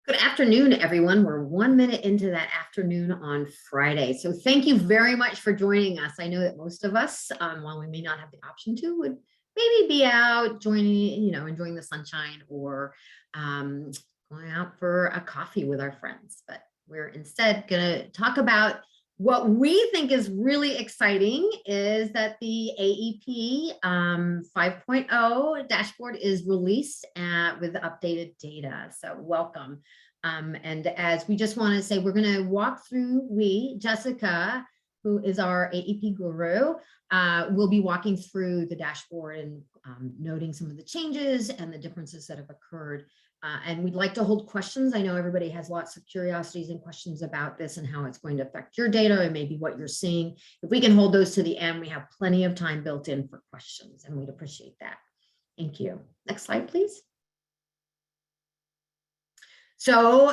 Good afternoon, everyone. We're 1 minute into that afternoon on Friday. So thank you very much for joining us. I know that most of us, while we may not have the option to, would maybe be out joining, enjoying the sunshine or going out for a coffee with our friends. But we're instead going to talk about what we think is really exciting is that the AEP 5.0 dashboard is released with updated data. So welcome. And as we just want to say, we're going to walk through, Jessica, who is our AEP guru, will be walking through the dashboard and noting some of the changes and the differences that have occurred. And we'd like to hold questions. I know everybody has lots of curiosities and questions about this and how it's going to affect your data and maybe what you're seeing. If we can hold those to the end, we have plenty of time built in for questions, and we'd appreciate that. Thank you. Next slide, please. So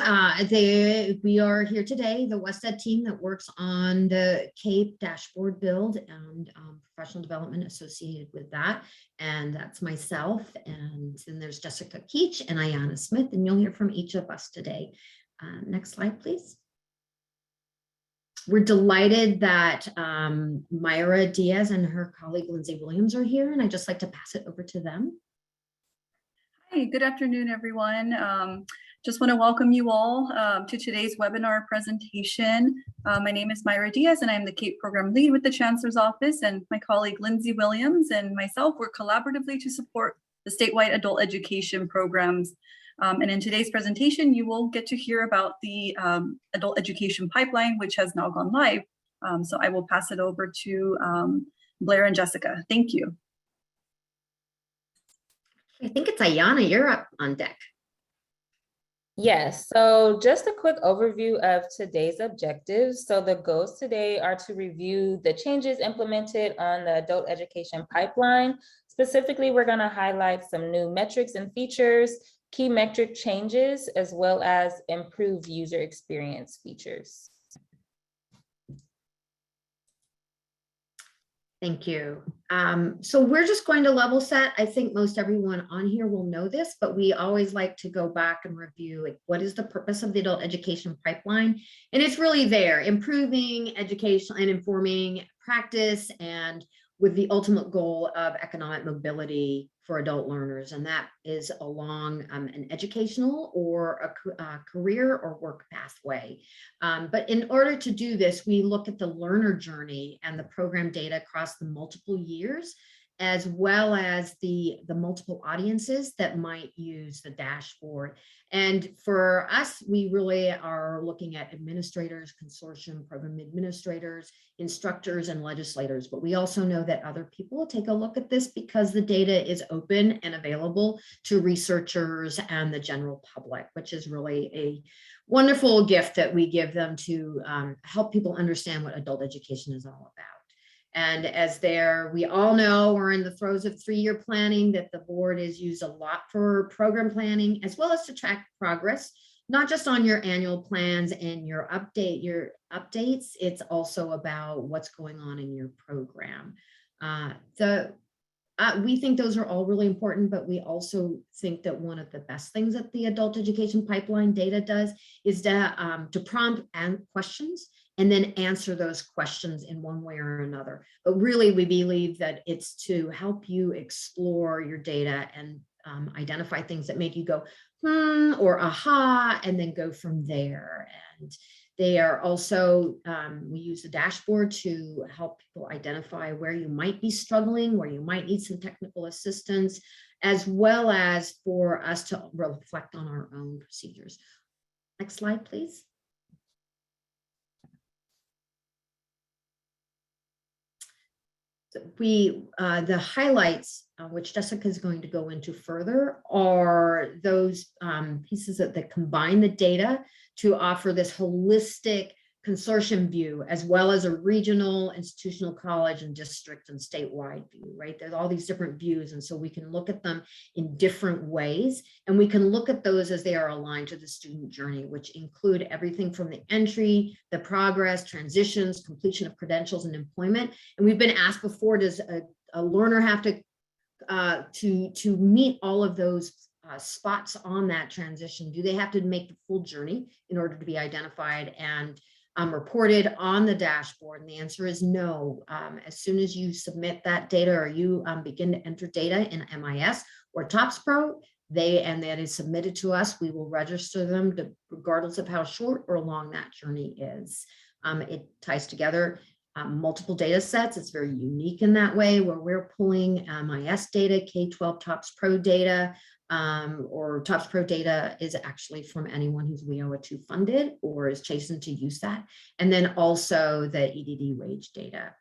we are here today, the WestEd team that works on the CAPE dashboard build and professional development associated with that. And that's myself. And then there's Jessica Keach and Ayanna Smith, and you'll hear from each of us today. Next slide, please. We're delighted that Myra Diaz and her colleague Lindsay Williams are here, and I'd just like to pass it over to them. Hi, good afternoon, everyone. Just want to welcome you all to today's webinar presentation. My name is Myra Diaz, and I'm the CAPE program lead with the Chancellor's Office, and my colleague Lindsay Williams and myself work collaboratively to support the statewide adult education programs. And in today's presentation, you will get to hear about the adult education pipeline, which has now gone live. So I will pass it over to Blair and Jessica. Thank you. I think it's Ayanna, you're up on deck. Yes, so just a quick overview of today's objectives. So the goals today are to review the changes implemented on the adult education pipeline. Specifically, we're going to highlight some new metrics and features, key metric changes, as well as improved user experience features. Thank you. So we're just going to level set. I think most everyone on here will know this, but we always like to go back and review, like, what is the purpose of the adult education pipeline? And it's really there, improving education and informing practice, and with the ultimate goal of economic mobility for adult learners. And that is along an educational or a career or work pathway. But in order to do this, we look at the learner journey and the program data across the multiple years, as well as the multiple audiences that might use the dashboard. And for us, we really are looking at administrators, consortium program administrators, instructors, and legislators. But we also know that other people will take a look at this because the data is open and available to researchers and the general public, which is really a wonderful gift that we give them to help people understand what adult education is all about. And as we all know, we're in the throes of 3-year planning that the board is used a lot for program planning, as well as to track progress, not just on your annual plans and your updates. It's also about what's going on in your program. We think those are all really important, but we also think that one of the best things that the adult education pipeline data does is to prompt questions and then answer those questions in one way or another. But really, we believe that it's to help you explore your data and identify things that make you go, or aha, and then go from there. And they are also, we use the dashboard to help people identify where you might be struggling, where you might need some technical assistance, as well as for us to reflect on our own procedures. Next slide, please. So the highlights, which Jessica is going to go into further, are those pieces that combine the data to offer this holistic consortium view, as well as a regional, institutional, college, and district and statewide view, right? There's all these different views. And so we can look at them in different ways, and we can look at those as they are aligned to the student journey, which include everything from the entry, the progress, transitions, completion of credentials, and employment. And we've been asked before, does a learner have to meet all of those spots on that transition? Do they have to make the full journey in order to be identified and reported on the dashboard? And the answer is no. As soon as you submit that data or you begin to enter data in MIS or TOPS Pro, and that is submitted to us, we will register them regardless of how short or long that journey is. It ties together multiple data sets. It's very unique in that way, where we're pulling MIS data, K-12 TOPS Pro data, or TOPS Pro data is actually from anyone who's WIOA 2 funded or is chosen to use that. And then also the EDD wage data.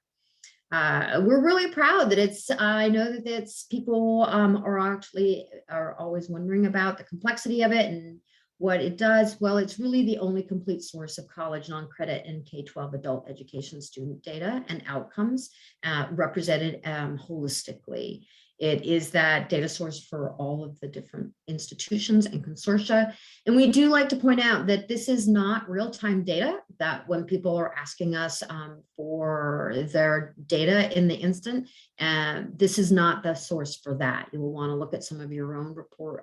We're really proud that I know that it's people are always wondering about the complexity of it and what it does. Well, it's really the only complete source of college non-credit and K-12 adult education student data and outcomes represented holistically. It is that data source for all of the different institutions and consortia. And we do like to point out that this is not real-time data, that when people are asking us for their data in the instant, this is not the source for that. You will want to look at some of your own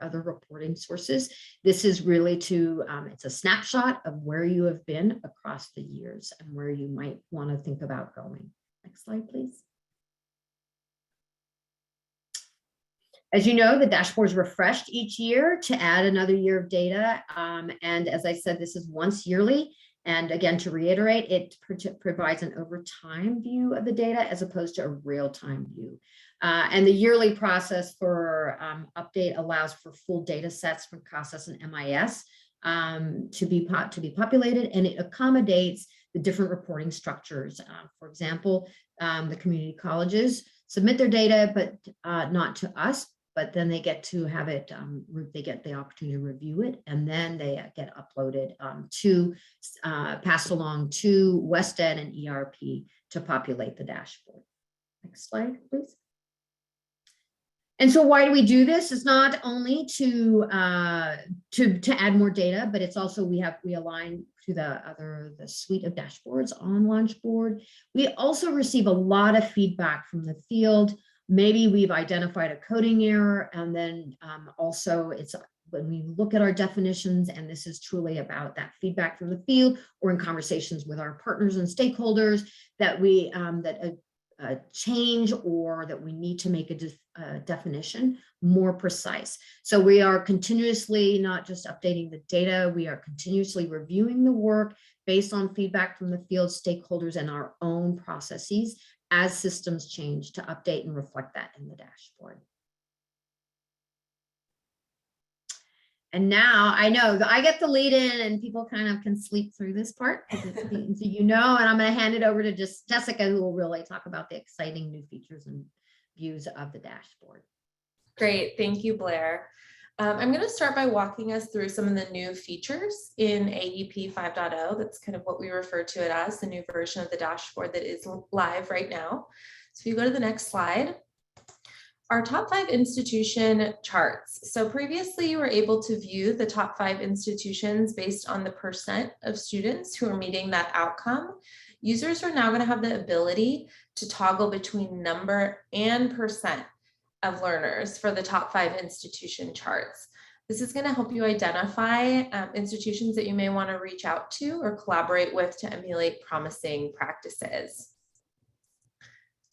other reporting sources. This is really it's a snapshot of where you have been across the years and where you might want to think about going. Next slide, please. As you know, the dashboard is refreshed each year to add another year of data. And as I said, this is once yearly. And again, to reiterate, it provides an over time view of the data as opposed to a real-time view. And the yearly process for update allows for full data sets from CASAS and MIS to be populated, and it accommodates the different reporting structures. For example, the community colleges submit their data, but not to us. But then they get to have it, they get the opportunity to review it, and then they get uploaded passed along to WestEd and ERP to populate the dashboard. Next slide, please. And so why do we do this? It's not only to add more data, but it's also we align to the suite of dashboards on Launchboard. We also receive a lot of feedback from the field. Maybe we've identified a coding error, and then also it's when we look at our definitions, and this is truly about that feedback from the field or in conversations with our partners and stakeholders, that we a change or that we need to make a definition more precise. So we are continuously not just updating the data, we are continuously reviewing the work based on feedback from the field stakeholders and our own processes as systems change to update and reflect that in the dashboard. And now I know that I get the lead in and people kind of can sleep through this part, so you know, and I'm going to hand it over to Jessica, who will really talk about the exciting new features and views of the dashboard. Great, thank you, Blair. I'm going to start by walking us through some of the new features in AEP 5.0. That's kind of what we refer to it as, the new version of the dashboard that is live right now. So if you go to the next slide, our top 5 institution charts. So previously you were able to view the top 5 institutions based on the % of students who are meeting that outcome. Users are now going to have the ability to toggle between number and % of learners for the top 5 institution charts. This is going to help you identify institutions that you may want to reach out to or collaborate with to emulate promising practices.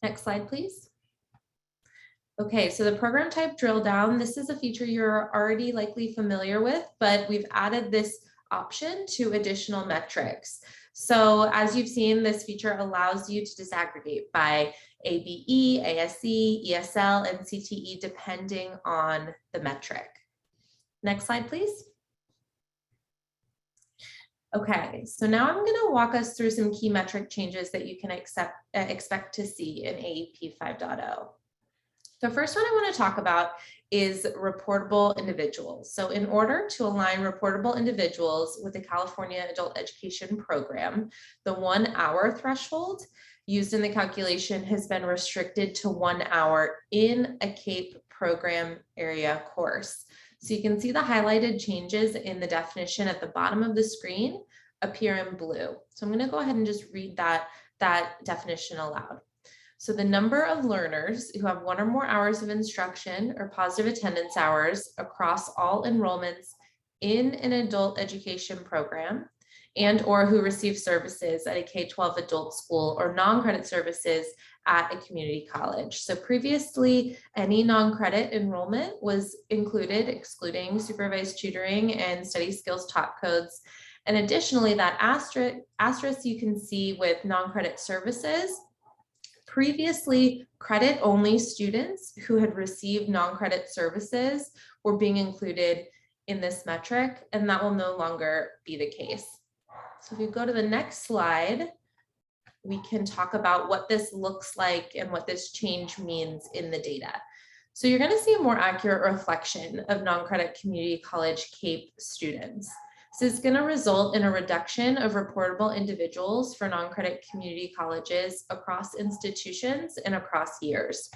Next slide, please. Okay, so the program type drill down, this is a feature you're already likely familiar with, but we've added this option to additional metrics. So as you've seen, this feature allows you to disaggregate by ABE, ASE, ESL, and CTE, depending on the metric. Next slide, please. Okay, so now I'm going to walk us through some key metric changes that you can expect to see in AEP 5.0. The first one I want to talk about is reportable individuals. So in order to align reportable individuals with the California Adult Education Program, the 1 hour threshold used in the calculation has been restricted to 1 hour in a CAPE program area course. So you can see the highlighted changes in the definition at the bottom of the screen appear in blue. So I'm going to go ahead and just read that definition aloud. So the number of learners who have 1 or more hours of instruction or positive attendance hours across all enrollments in an adult education program and or who receive services at a K-12 adult school or non-credit services at a community college. So previously, any non-credit enrollment was included, excluding supervised tutoring and study skills taught codes. And additionally, that asterisk you can see with non-credit services. Previously, credit-only students who had received non-credit services were being included in this metric, and that will no longer be the case. So if you go to the next slide, we can talk about what this looks like and what this change means in the data. So you're going to see a more accurate reflection of non-credit community college CAPE students. This is going to result in a reduction of reportable individuals for non-credit community colleges across institutions and across years.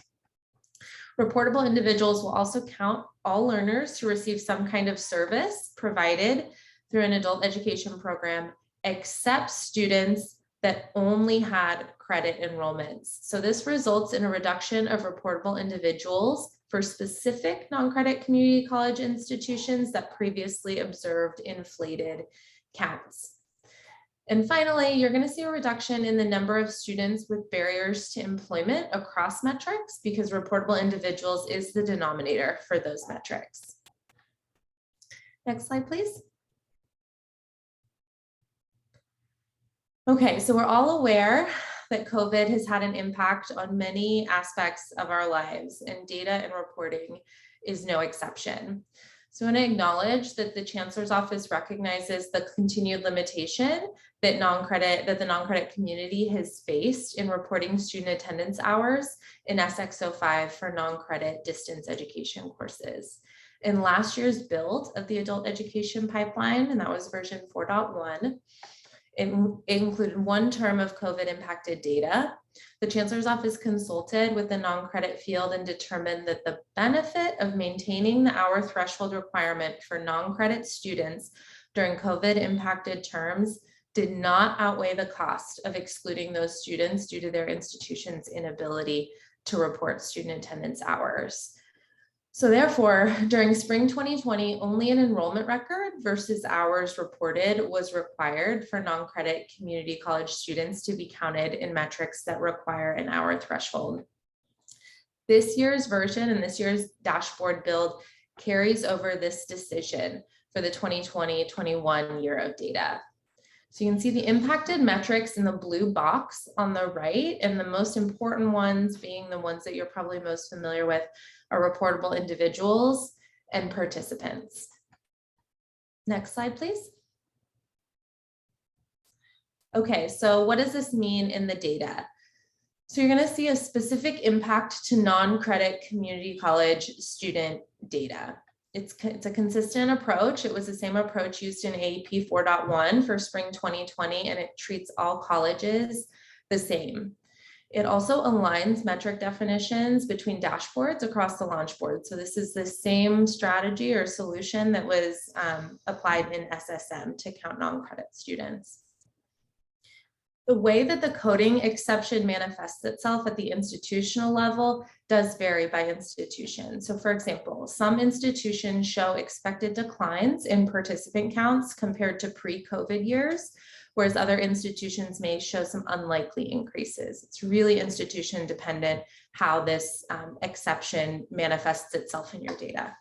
Reportable individuals will also count all learners who receive some kind of service provided through an adult education program, except students that only had credit enrollments. So this results in a reduction of reportable individuals for specific non-credit community college institutions that previously observed inflated counts. And finally, you're going to see a reduction in the number of students with barriers to employment across metrics because reportable individuals is the denominator for those metrics. Next slide, please. Okay, so we're all aware that COVID has had an impact on many aspects of our lives, and data and reporting is no exception. So I want to acknowledge that the Chancellor's Office recognizes the continued limitation that the non-credit community has faced in reporting student attendance hours in SX05 for non-credit distance education courses. In last year's build of the adult education pipeline, and that was version 4.1, it included 1 term of COVID impacted data. The Chancellor's Office consulted with the non-credit field and determined that the benefit of maintaining the hour threshold requirement for non-credit students during COVID impacted terms did not outweigh the cost of excluding those students due to their institution's inability to report student attendance hours. So therefore, during spring 2020, only an enrollment record versus hours reported was required for non-credit community college students to be counted in metrics that require an hour threshold. This year's version and this year's dashboard build carries over this decision for the 2020-21 year of data. So you can see the impacted metrics in the blue box on the right, and the most important ones being the ones that you're probably most familiar with are reportable individuals and participants. Next slide, please. Okay, so what does this mean in the data? So you're going to see a specific impact to non-credit community college student data. It's a consistent approach. It was the same approach used in AEP 4.1 for spring 2020, and it treats all colleges the same. It also aligns metric definitions between dashboards across the launch board. So this is the same strategy or solution that was applied in SSM to count non-credit students. The way that the coding exception manifests itself at the institutional level does vary by institution. So for example, some institutions show expected declines in participant counts compared to pre-COVID years, whereas other institutions may show some unlikely increases. It's really institution dependent how this exception manifests itself in your data.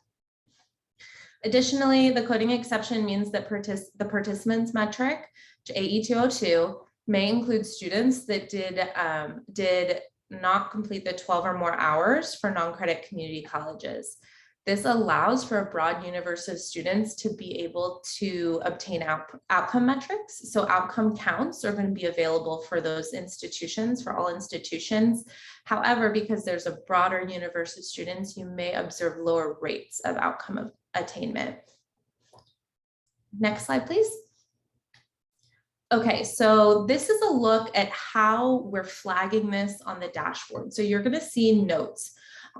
Additionally, the coding exception means that the participants metric, AE202, may include students that did not complete the 12 or more hours for non-credit community colleges. This allows for a broad universe of students to be able to obtain outcome metrics. So outcome counts are going to be available for those institutions, for all institutions. However, because there's a broader universe of students, you may observe lower rates of outcome attainment. Next slide, please. Okay, so this is a look at how we're flagging this on the dashboard. So you're going to see notes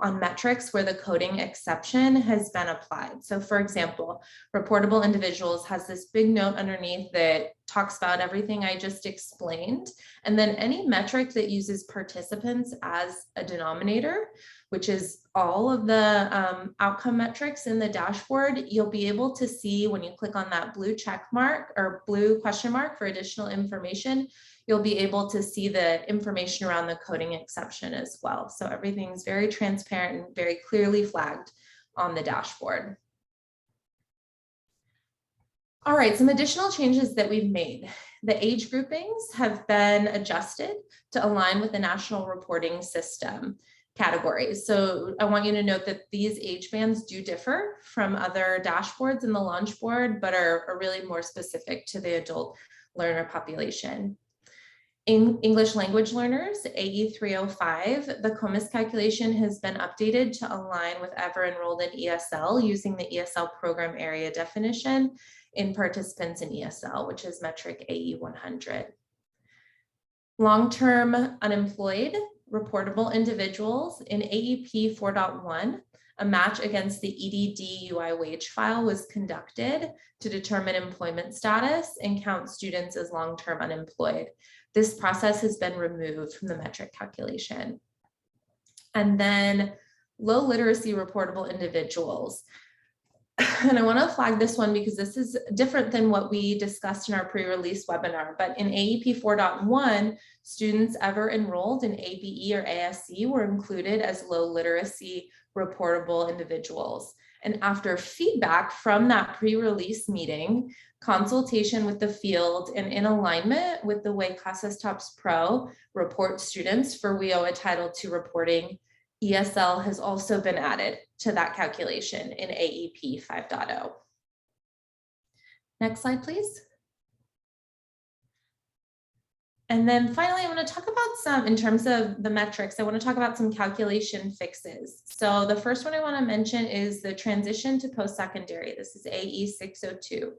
on metrics where the coding exception has been applied. So for example, reportable individuals has this big note underneath that talks about everything I just explained. And then any metric that uses participants as a denominator, which is all of the outcome metrics in the dashboard, you'll be able to see when you click on that blue check mark or blue question mark for additional information, you'll be able to see the information around the coding exception as well. So everything's very transparent and very clearly flagged on the dashboard. All right, some additional changes that we've made. The age groupings have been adjusted to align with the National Reporting System categories. So I want you to note that these age bands do differ from other dashboards in the launch board, but are really more specific to the adult learner population. In English language learners, AE 305, the COMIS calculation has been updated to align with ever enrolled in ESL using the ESL program area definition in participants in ESL, which is metric AE 100. Long-term unemployed reportable individuals in AEP 4.1, a match against the EDD UI wage file was conducted to determine employment status and count students as long-term unemployed. This process has been removed from the metric calculation. And then low literacy reportable individuals. And I want to flag this one because this is different than what we discussed in our pre-release webinar. But in AEP 4.1, students ever enrolled in ABE or ASC were included as low literacy reportable individuals. And after feedback from that pre-release meeting, consultation with the field, and in alignment with the way Casas Tops Pro reports students for WIOA Title II reporting, ESL has also been added to that calculation in AEP 5.0. Next slide, please. And then finally, I want to talk about some, in terms of the metrics, I want to talk about some calculation fixes. So the first one I want to mention is the transition to post-secondary. This is AE 602.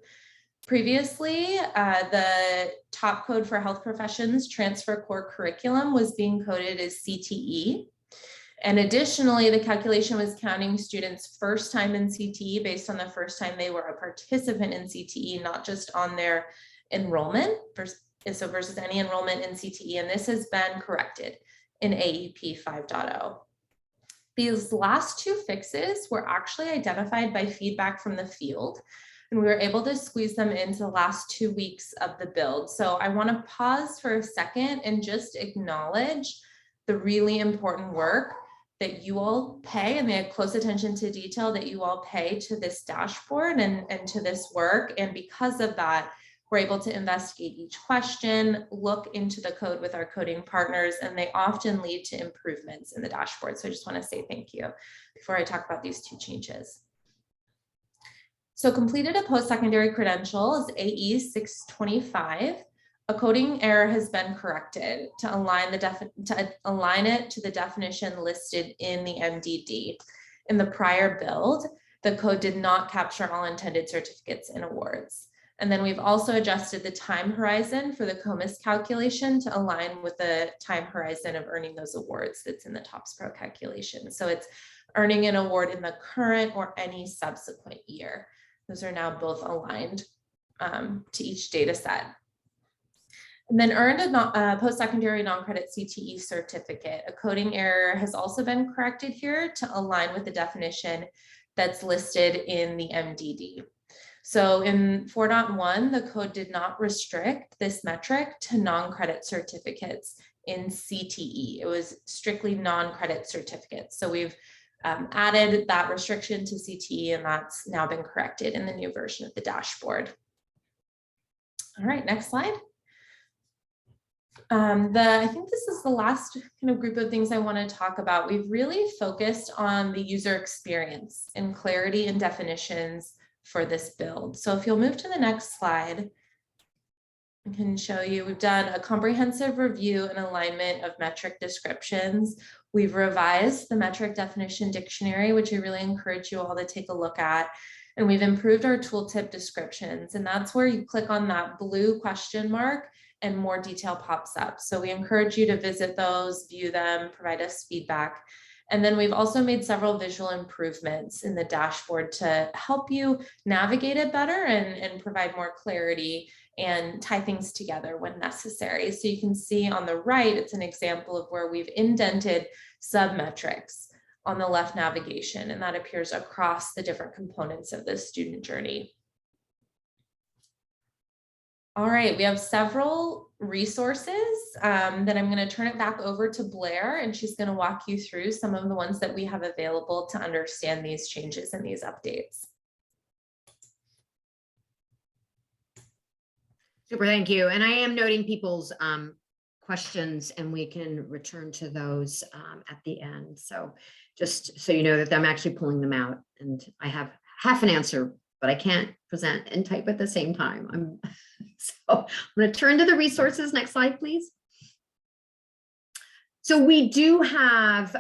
Previously, the top code for health professions transfer core curriculum was being coded as CTE. And additionally, the calculation was counting students' first time in CTE based on the first time they were a participant in CTE, not just on their enrollment, versus any enrollment in CTE. And this has been corrected in AEP 5.0. These last two fixes were actually identified by feedback from the field, and we were able to squeeze them into the last 2 weeks of the build. So I want to pause for a second and just acknowledge the really important work that you all pay and the close attention to detail that you all pay to this dashboard and to this work. And because of that, we're able to investigate each question, look into the code with our coding partners, and they often lead to improvements in the dashboard. So I just want to say thank you before I talk about these two changes. So completed a post-secondary credential is AE 625. A coding error has been corrected to align it to the definition listed in the MDD. In the prior build, the code did not capture all intended certificates and awards. And then we've also adjusted the time horizon for the COMIS calculation to align with the time horizon of earning those awards that's in the TOPS Pro calculation. So it's earning an award in the current or any subsequent year. Those are now both aligned to each data set. And then earned a post-secondary non-credit CTE certificate. A coding error has also been corrected here to align with the definition that's listed in the MDD. So in 4.1, the code did not restrict this metric to non-credit certificates in CTE. It was strictly non-credit certificates. So we've added that restriction to CTE, and that's now been corrected in the new version of the dashboard. All right, next slide. I think this is the last kind of group of things I want to talk about. We've really focused on the user experience and clarity and definitions for this build. So if you'll move to the next slide, I can show you, we've done a comprehensive review and alignment of metric descriptions. We've revised the metric definition dictionary, which I really encourage you all to take a look at. And we've improved our tooltip descriptions. And that's where you click on that blue question mark and more detail pops up. So we encourage you to visit those, view them, provide us feedback. And then we've also made several visual improvements in the dashboard to help you navigate it better and provide more clarity and tie things together when necessary. So you can see on the right, it's an example of where we've indented submetrics on the left navigation, and that appears across the different components of the student journey. All right, we have several resources that I'm going to turn it back over to Blair, and she's going to walk you through some of the ones that we have available to understand these changes and these updates. Super, thank you. And I am noting people's questions, and we can return to those at the end. So just so you know that I'm actually pulling them out, and I have half an answer, but I can't present and type at the same time. So I'm going to turn to the resources. Next slide, please. So we do have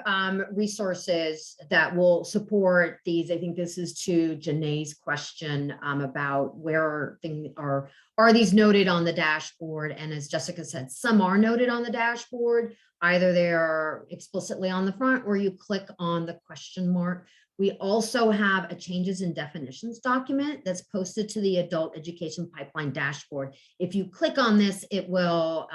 resources that will support these. I think this is to Janae's question about where things are these noted on the dashboard? And as Jessica said, some are noted on the dashboard. Either they are explicitly on the front or you click on the question mark. We also have a changes in definitions document that's posted to the Adult Education Pipeline dashboard. If you click on this, it will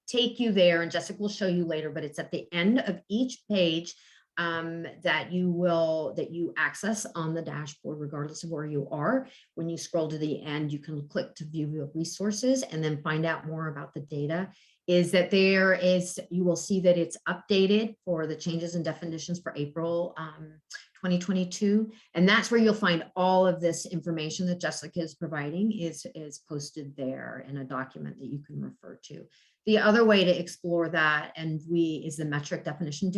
take you there, and Jessica will show you later, but it's at the end of each page that you access on the dashboard, regardless of where you are. When you scroll to the end, you can click to view the resources and then find out more about the data. You will see that it's updated for the changes in definitions for April 2022. And that's where you'll find all of this information that Jessica is providing is posted there in a document that you can refer to. The other way to explore that is the metric definition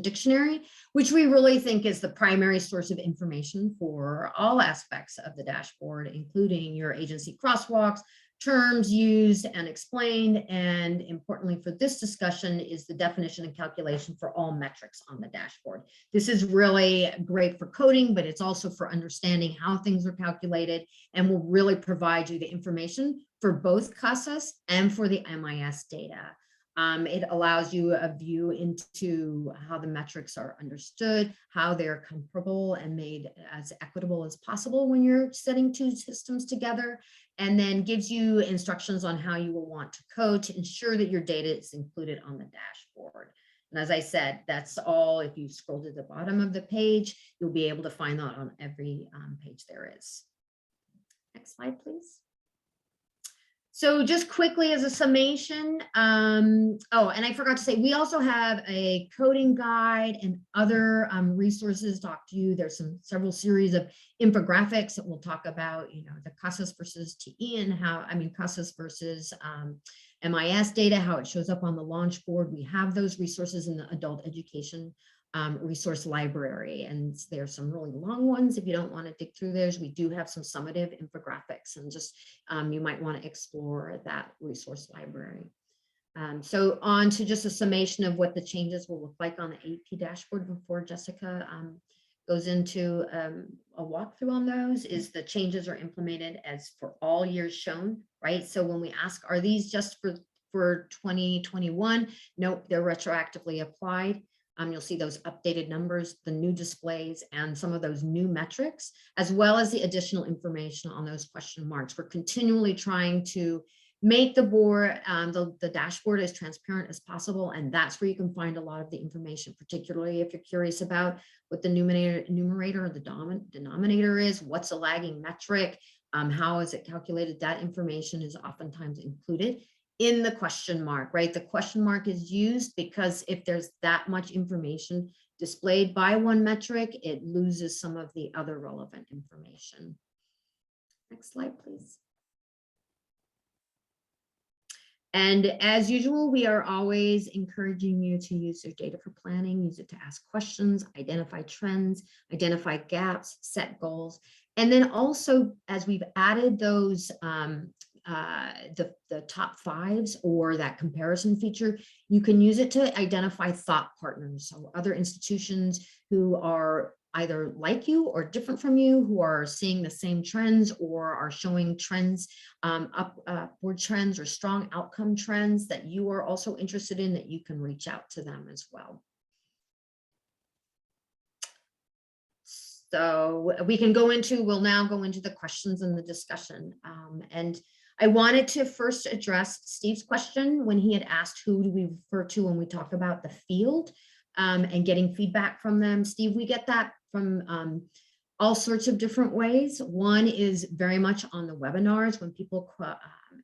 dictionary, which we really think is the primary source of information for all aspects of the dashboard, including your agency crosswalks, terms used and explained, and importantly for this discussion is the definition and calculation for all metrics on the dashboard. This is really great for coding, but it's also for understanding how things are calculated, and will really provide you the information for both CASAS and for the MIS data. It allows you a view into how the metrics are understood, how they're comparable and made as equitable as possible when you're setting two systems together, and then gives you instructions on how you will want to code to ensure that your data is included on the dashboard. And as I said, that's all. If you scroll to the bottom of the page, you'll be able to find that on every page there is. Next slide, please. So just quickly as a summation, and I forgot to say, we also have a coding guide and other resources to talk to you. There's several series of infographics that we'll talk about, the CASAS versus TE and CASAS versus MIS data, how it shows up on the launch board. We have those resources in the adult education resource library, and there's some really long ones. If you don't want to dig through those, we do have some summative infographics, and just you might want to explore that resource library. So on to just a summation of what the changes will look like on the AEP dashboard before Jessica goes into a walkthrough on those. Is the changes are implemented as for all years shown, right? So when we ask, are these just for 2021? Nope, they're retroactively applied. You'll see those updated numbers, the new displays, and some of those new metrics, as well as the additional information on those question marks. We're continually trying to make the board, the dashboard as transparent as possible, and that's where you can find a lot of the information, particularly if you're curious about what the numerator or the denominator is, what's a lagging metric, how is it calculated. That information is oftentimes included in the question mark, right? The question mark is used because if there's that much information displayed by one metric, it loses some of the other relevant information. Next slide, please. And as usual, we are always encouraging you to use your data for planning, use it to ask questions, identify trends, identify gaps, set goals. And then also, as we've added those the top fives or that comparison feature, you can use it to identify thought partners, so other institutions who are either like you or different from you, who are seeing the same trends or are showing trends, upward trends or strong outcome trends that you are also interested in, that you can reach out to them as well. So we'll now go into the questions and the discussion. And I wanted to first address Steve's question when he had asked, who do we refer to when we talk about the field, and getting feedback from them. Steve, we get that from all sorts of different ways. One is very much on the webinars when people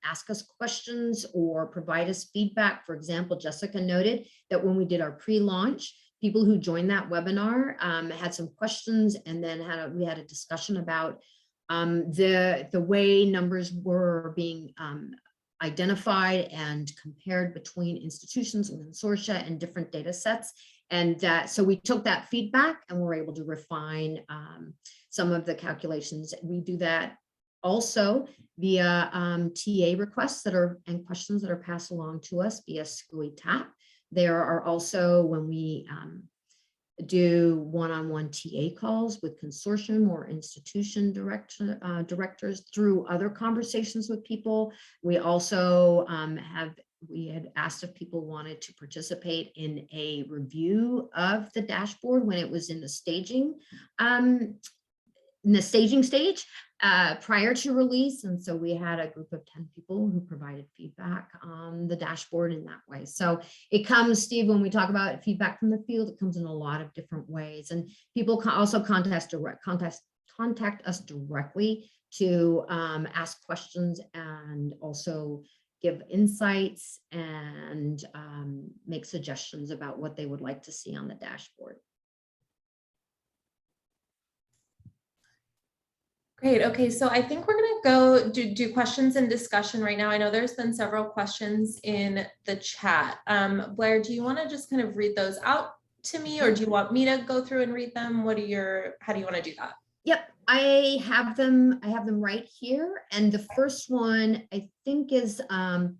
ask us questions or provide us feedback. For example, Jessica noted that when we did our pre-launch, people who joined that webinar had some questions, and then we had a discussion about the way numbers were being identified and compared between institutions and consortia and different data sets. And so we took that feedback and were able to refine some of the calculations. We do that also via TA requests and questions that are passed along to us via SCOE TAP. There are also, when we do one-on-one TA calls with consortium or institution directors through other conversations with people. We also we had asked if people wanted to participate in a review of the dashboard when it was in the staging stage prior to release. And so we had a group of 10 people who provided feedback on the dashboard in that way. So it comes, Steve, when we talk about feedback from the field, it comes in a lot of different ways. And people can also contact us directly to ask questions and also give insights and make suggestions about what they would like to see on the dashboard. Great. Okay, so I think we're going to go do questions and discussion right now. I know there's been several questions in the chat. Blair, do you want to just kind of read those out to me, or do you want me to go through and read them? How do you want to do that? Yep, I have them right here. And the first one I think is, I'm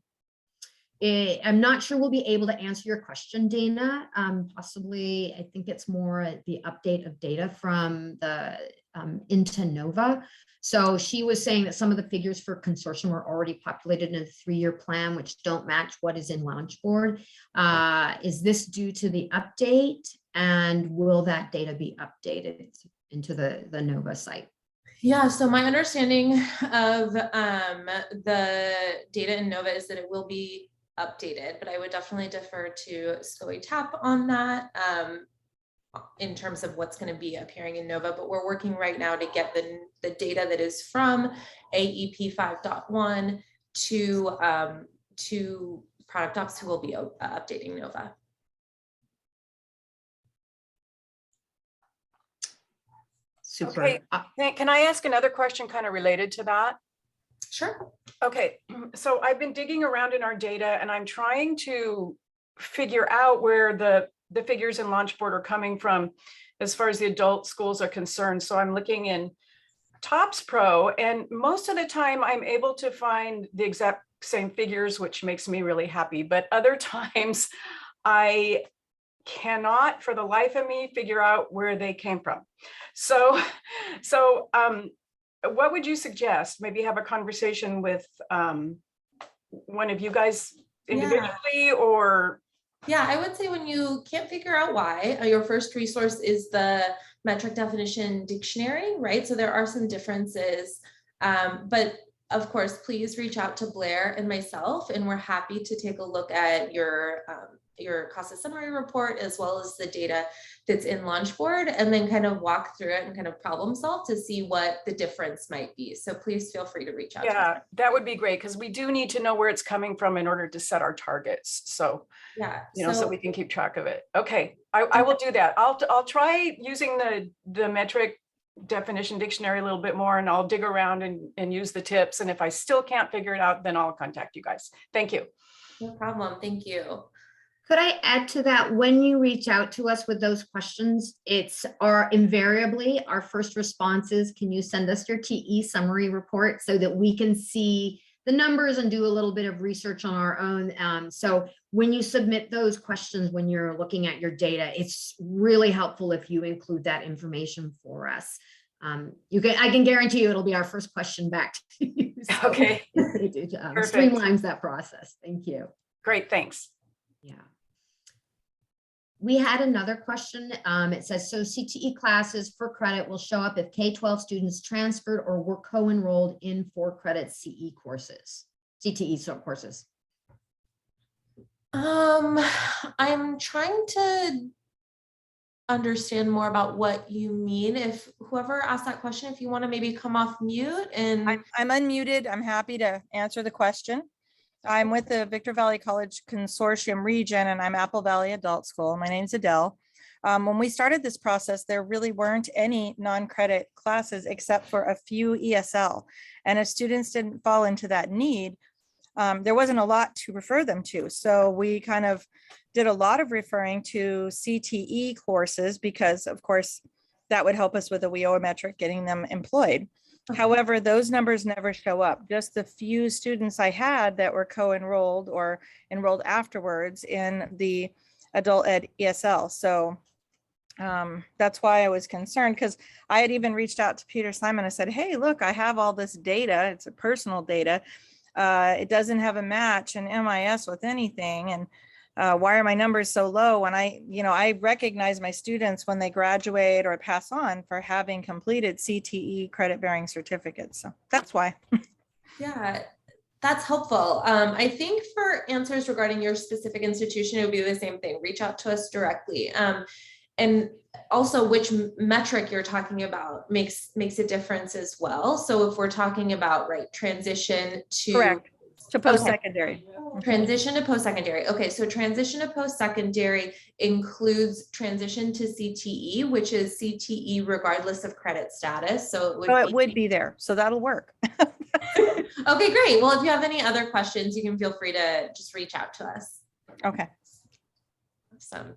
not sure we'll be able to answer your question, Dana. Possibly, I think it's more the update of data from the into NOVA. So she was saying that some of the figures for consortium are already populated in a 3-year plan, which don't match what is in Launchboard. Is this due to the update, and will that data be updated into the NOVA site? Yeah, so my understanding of the data in NOVA is that it will be updated, but I would definitely defer to SCOE TAP on that in terms of what's going to be appearing in NOVA. But we're working right now to get the data that is from AEP 5.1 to product ops, who will be updating NOVA. Super. Okay. Can I ask another question kind of related to that? Sure. Okay, so I've been digging around in our data, and I'm trying to figure out where the figures in Launchboard are coming from as far as the adult schools are concerned. So I'm looking in TOPS Pro, and most of the time I'm able to find the exact same figures, which makes me really happy. But other times I cannot for the life of me figure out where they came from. So what would you suggest? Maybe have a conversation with one of you guys individually, or? Yeah, I would say when you can't figure out why, your first resource is the metric definition dictionary, right? So there are some differences, but of course, please reach out to Blair and myself, and we're happy to take a look at your CASA summary report, as well as the data that's in Launchboard, and then kind of walk through it and kind of problem solve to see what the difference might be. So please feel free to reach out. Yeah, that would be great, because we do need to know where it's coming from in order to set our targets. So, yeah, so we can keep track of it. Okay, I will do that. I'll try using the metric definition dictionary a little bit more, and I'll dig around and use the tips. And if I still can't figure it out, then I'll contact you guys. Thank you. No problem. Thank you. Could I add to that? When you reach out to us with those questions, invariably our first response is, can you send us your TE summary report so that we can see the numbers and do a little bit of research on our own. So when you submit those questions, when you're looking at your data, it's really helpful if you include that information for us. I can guarantee you it'll be our first question back to you. So Okay. it Perfect. streamlines that process. Thank you. Great, thanks. Yeah. We had another question. It says, so CTE classes for credit will show up if K-12 students transferred or were co-enrolled in 4-credit CE courses, CTE courses. I'm trying to understand more about what you mean. If whoever asked that question, if you want to maybe come off mute and I'm unmuted. I'm happy to answer the question. I'm with the Victor Valley College Consortium region, and I'm Apple Valley Adult School. My name's Adele. When we started this process, there really weren't any non-credit classes except for a few ESL. And if students didn't fall into that need, there wasn't a lot to refer them to. So we kind of did a lot of referring to CTE courses because, of course, that would help us with a WIOA metric, getting them employed. However, those numbers never show up. Just the few students I had that were co-enrolled or enrolled afterwards in the adult ed ESL. So that's why I was concerned, because I had even reached out to Peter Simon. I said, hey, look, I have all this data. It's a personal data. It doesn't have a match in MIS with anything. And why are my numbers so low? And I recognize my students when they graduate or pass on for having completed CTE credit bearing certificates. So that's why. yeah, that's helpful. I think for answers regarding your specific institution, it would be the same thing. Reach out to us directly. And also which metric you're talking about makes a difference as well. So if we're talking about, right, transition to Correct. To post-secondary. Okay. Transition to post-secondary. Okay, so transition to post-secondary includes transition to CTE, which is CTE regardless of credit status. So it would be there. So that'll work. Okay, great. Well, if you have any other questions, you can feel free to just reach out to us. Okay. Awesome.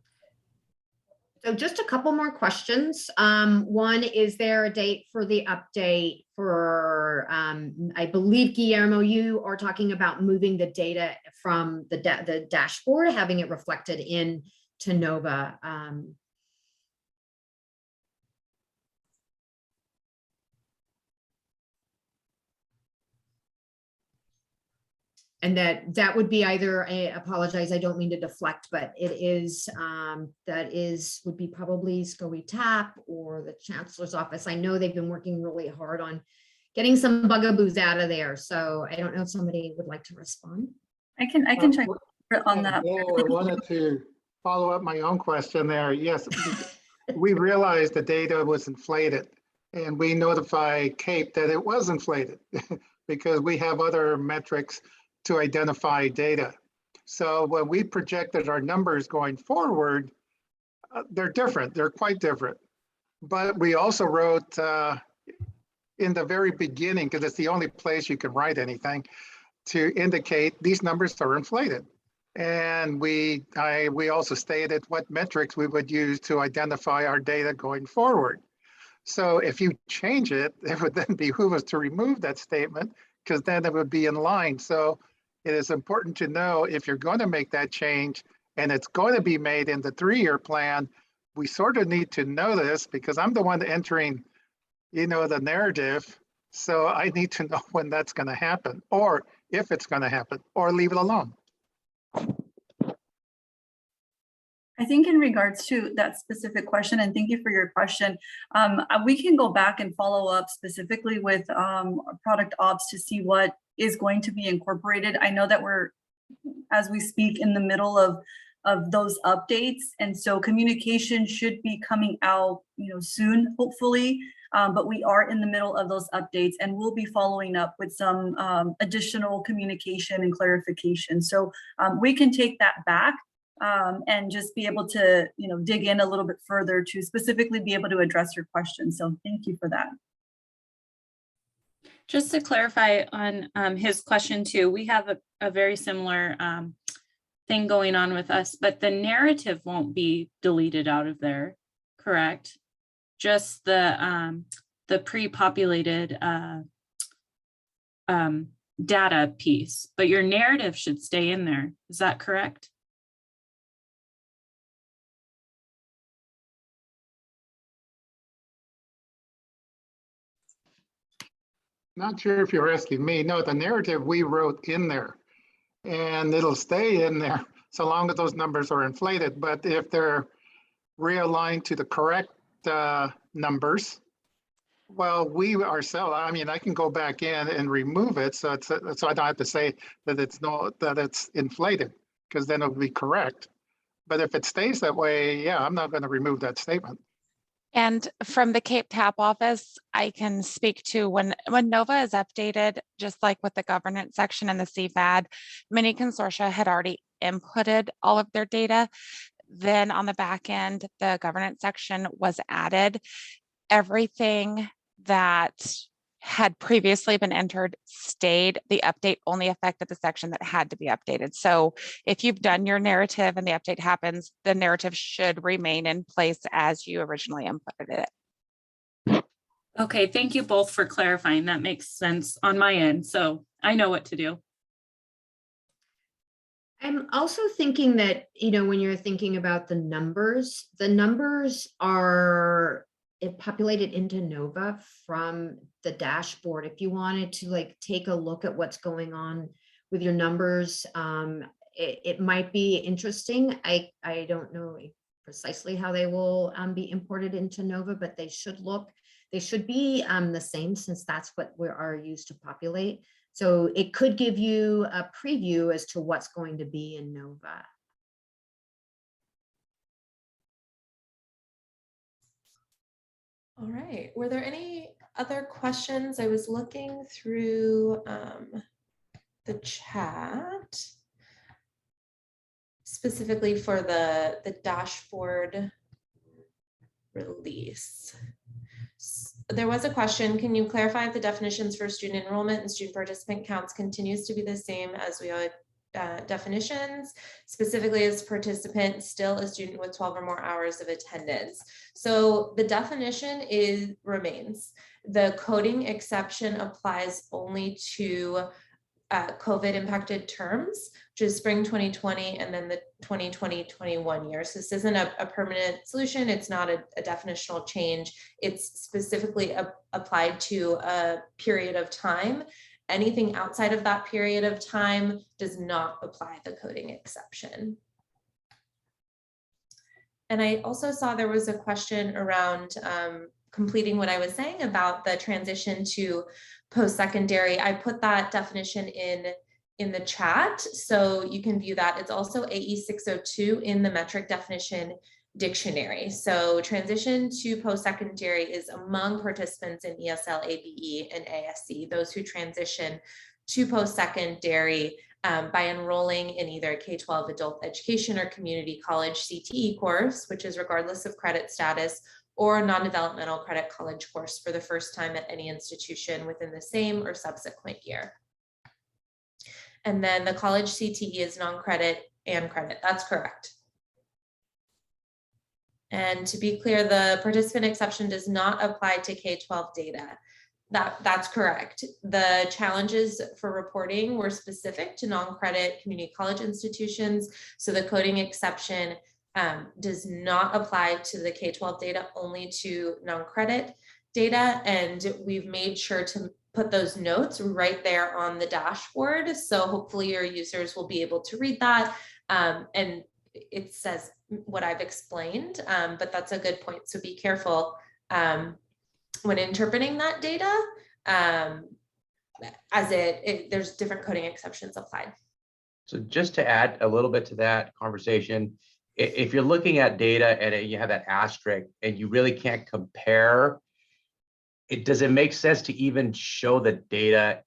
So just a couple more questions. One, is there a date for the update for, I believe, Guillermo, you are talking about moving the data from the dashboard, having it reflected in to Nova. And that would be either apologize, I don't mean to deflect, but it is would be probably SCOE TAP or the Chancellor's office. I know they've been working really hard on getting some bugaboos out of there. So I don't know if somebody would like to respond. I can check on that. Yeah, I wanted to follow up my own question there. Yes, we realized the data was inflated and we notify CAPE that it was inflated because we have other metrics to identify data. So when we projected our numbers going forward, they're different. They're quite different. But we also wrote in the very beginning, because it's the only place you can write anything, to indicate these numbers are inflated. And we also stated what metrics we would use to identify our data going forward. So if you change it, it would then behoove us to remove that statement, because then it would be in line. So it is important to know if you're going to make that change and it's going to be made in the 3-year plan, we sort of need to know this because I'm the one entering, the narrative. So I need to know when that's going to happen or if it's going to happen or leave it alone. I think in regards to that specific question, and thank you for your question, we can go back and follow up specifically with product ops to see what is going to be incorporated. I know that we're, as we speak, in the middle of those updates, and so communication should be coming out, soon, hopefully. But we are in the middle of those updates, and we'll be following up with some additional communication and clarification. So we can take that back. And just be able to, dig in a little bit further to specifically be able to address your question. So thank you for that. Just to clarify on his question too, we have a very similar thing going on with us, but the narrative won't be deleted out of there, correct? Just the pre-populated data piece, but your narrative should stay in there. Is that correct? Not sure if you're asking me. No, the narrative we wrote in there, and it'll stay in there so long as those numbers are inflated. But if they're realigned to the correct numbers, well, we ourselves, I mean, I can go back in and remove it, so it's so I don't have to say that it's inflated, because then it'll be correct. But if it stays that way, yeah, I'm not going to remove that statement. And from the Cape Tap office, I can speak to when NOVA is updated, just like with the governance section and the CFAD, many consortia had already inputted all of their data. Then on the back end, the governance section was added. Everything that had previously been entered stayed. The update only affected the section that had to be updated. So if you've done your narrative and the update happens, the narrative should remain in place as you originally inputted it. Okay, thank you both for clarifying. That makes sense on my end. So I know what to do. I'm also thinking that, you know, when you're thinking about the numbers are populated into NOVA from the dashboard. If you wanted to like take a look at what's going on with your numbers, it might be interesting. I don't know precisely how they will be imported into NOVA, but they should be the same, since that's what we are used to populate. So it could give you a preview as to what's going to be in NOVA. All right. Were there any other questions? I was looking through the chat specifically for the dashboard release. There was a question, can you clarify if the definitions for student enrollment and student participant counts continues to be the same as we are definitions, specifically as participant, still a student with 12 or more hours of attendance? So the definition remains. The coding exception applies only to COVID impacted terms, which is spring 2020 and then the 2020-21 year. So this isn't a permanent solution. It's not a definitional change. It's specifically applied to a period of time. Anything outside of that period of time does not apply the coding exception. And I also saw there was a question around completing what I was saying about the transition to post-secondary. I put that definition in the chat, so you can view that. It's also AE 602 in the metric definition dictionary. So transition to post-secondary is among participants in ESL, ABE, and ASC, those who transition to post-secondary by enrolling in either a K-12 adult education or community college CTE course, which is regardless of credit status, or a non-developmental credit college course for the first time at any institution within the same or subsequent year. And then the college CTE is non-credit and credit. That's correct. And to be clear, the participant exception does not apply to K-12 data. That's correct. The challenges for reporting were specific to non-credit community college institutions. So the coding exception does not apply to the K-12 data, only to non-credit data. And we've made sure to put those notes right there on the dashboard. So hopefully your users will be able to read that. And it says what I've explained, but that's a good point. So be careful when interpreting that data, as there's different coding exceptions applied. So just to add a little bit to that conversation, if you're looking at data and you have that asterisk and you really can't compare, does it make sense to even show the data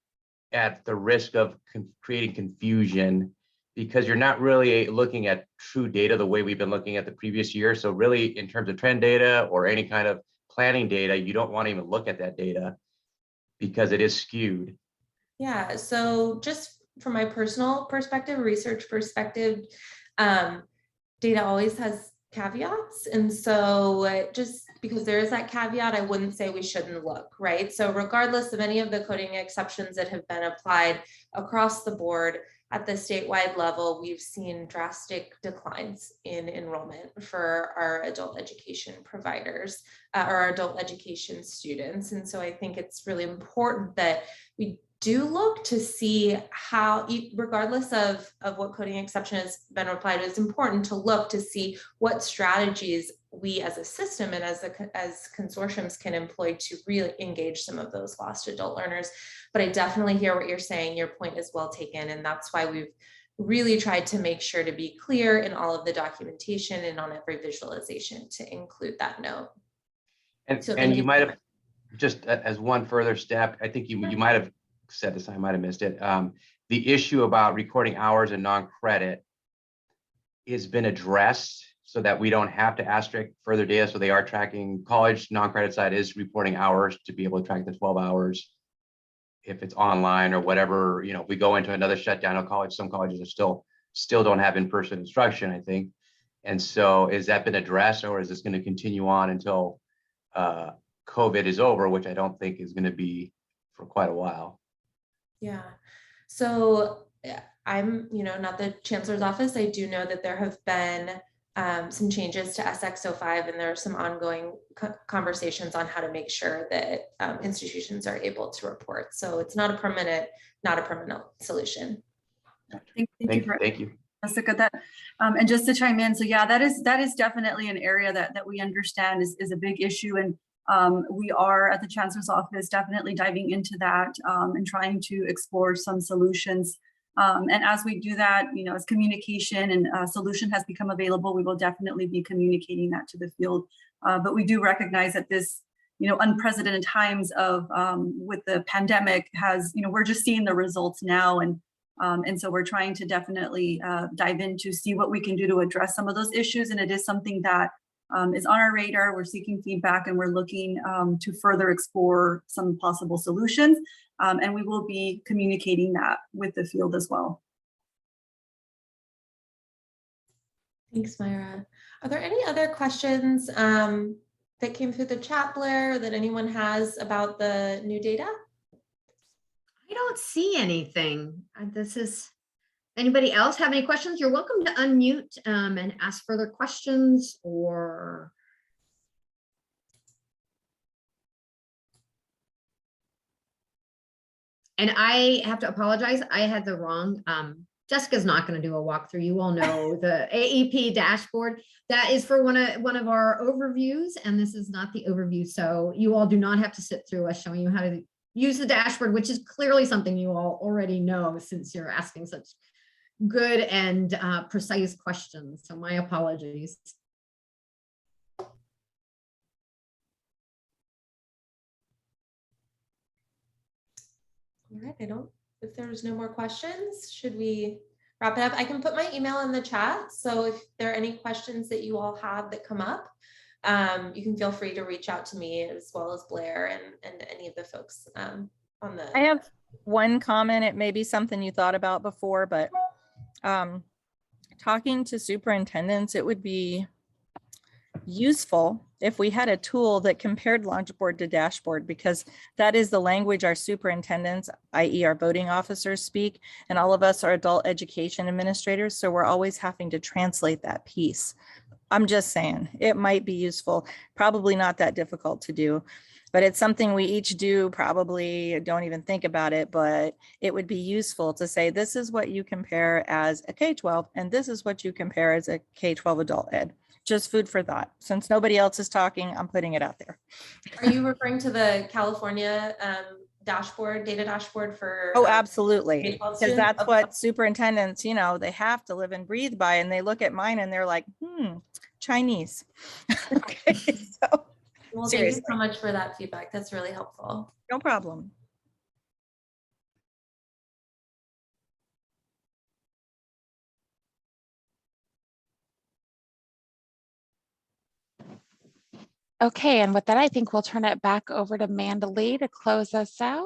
at the risk of creating confusion? Because you're not really looking at true data the way we've been looking at the previous year. So really in terms of trend data or any kind of planning data, you don't want to even look at that data because it is skewed. Yeah, so just from my personal perspective, research perspective, data always has caveats. And so just because there is that caveat, I wouldn't say we shouldn't look, right? So regardless of any of the coding exceptions that have been applied across the board at the statewide level, we've seen drastic declines in enrollment for our adult education providers or our adult education students. And so I think it's really important that we do look to see how, regardless of what coding exception has been applied, it's important to look to see what strategies we as a system and as consortiums can employ to really engage some of those lost adult learners. But I definitely hear what you're saying. Your point is well taken. And that's why we've really tried to make sure to be clear in all of the documentation and on every visualization to include that note. And you might have, just as one further step, I think you might have said this, I might have missed it. The issue about recording hours and non-credit has been addressed so that we don't have to asterisk further data. So they are tracking college non-credit side is reporting hours to be able to track the 12 hours. If it's online or whatever, if we go into another shutdown of college, some colleges are still don't have in-person instruction, I think. And so has that been addressed, or is this going to continue on until COVID is over, which I don't think is going to be for quite a while? Yeah. So I'm, not the chancellor's office. I do know that there have been some changes to SX05, and there are some ongoing conversations on how to make sure that institutions are able to report. So it's not a permanent solution. Thank you. Jessica, and just to chime in, so yeah, that is definitely an area that we understand is a big issue, and we are at the chancellor's office definitely diving into that and trying to explore some solutions. And as we do that, as communication and a solution has become available, we will definitely be communicating that to the field. But we do recognize that this, unprecedented times of with the pandemic has, we're just seeing the results now, and so we're trying to definitely dive in to see what we can do to address some of those issues. And it is something that is on our radar. We're seeking feedback, and we're looking to further explore some possible solutions. And we will be communicating that with the field as well. Thanks, Myra. Are there any other questions that came through the chat, Blair, that anyone has about the new data? I don't see anything. Anybody else have any questions? You're welcome to unmute and ask further questions or. And I have to apologize. I had the wrong, Jessica's not going to do a walkthrough. You all know the AEP dashboard. That is for one of our overviews, and this is not the overview. So you all do not have to sit through us showing you how to use the dashboard, which is clearly something you all already know since you're asking such good and precise questions. So my apologies. All right, if there's no more questions, should we wrap it up? I can put my email in the chat. So if there are any questions that you all have that come up, you can feel free to reach out to me as well as Blair and any of the folks on the. I have one comment. It may be something you thought about before, but talking to superintendents, it would be useful if we had a tool that compared launchboard to dashboard, because that is the language our superintendents, i.e. our voting officers, speak, and all of us are adult education administrators, so we're always having to translate that piece. I'm just saying it might be useful, probably not that difficult to do, but it's something we each do, probably don't even think about it, but it would be useful to say, this is what you compare as a K-12, and this is what you compare as a K-12 adult ed. Just food for thought. Since nobody else is talking, I'm putting it out there. Are you referring to the California data dashboard for? Oh, absolutely. Because that's what superintendents, they have to live and breathe by, and they look at mine and they're like, Chinese. Okay, so well, seriously. Thank you so much for that feedback. That's really helpful. No problem. Okay, and with that, I think we'll turn it back over to Mandalay to close us out.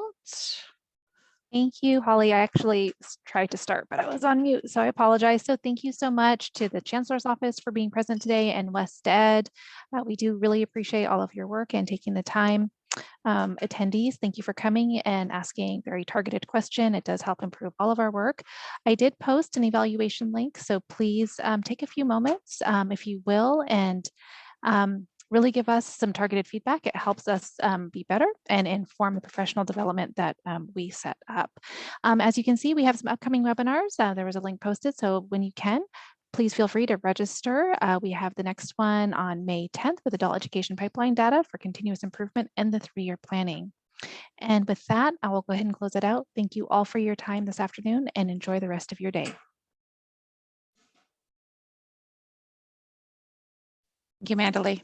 Thank you, Holly. I actually tried to start, but I was on mute, so I apologize. So thank you so much to the Chancellor's Office for being present today and West Ed. We do really appreciate all of your work and taking the time. Attendees, thank you for coming and asking very targeted question. It does help improve all of our work. I did post an evaluation link, so please take a few moments, if you will, and really give us some targeted feedback. It helps us be better and inform the professional development that we set up. As you can see, we have some upcoming webinars. There was a link posted, so when you can, please feel free to register. We have the next one on May 10th with adult education pipeline data for continuous improvement and the 3-year planning. And with that, I will go ahead and close it out. Thank you all for your time this afternoon and enjoy the rest of your day. Thank you, Mandalee.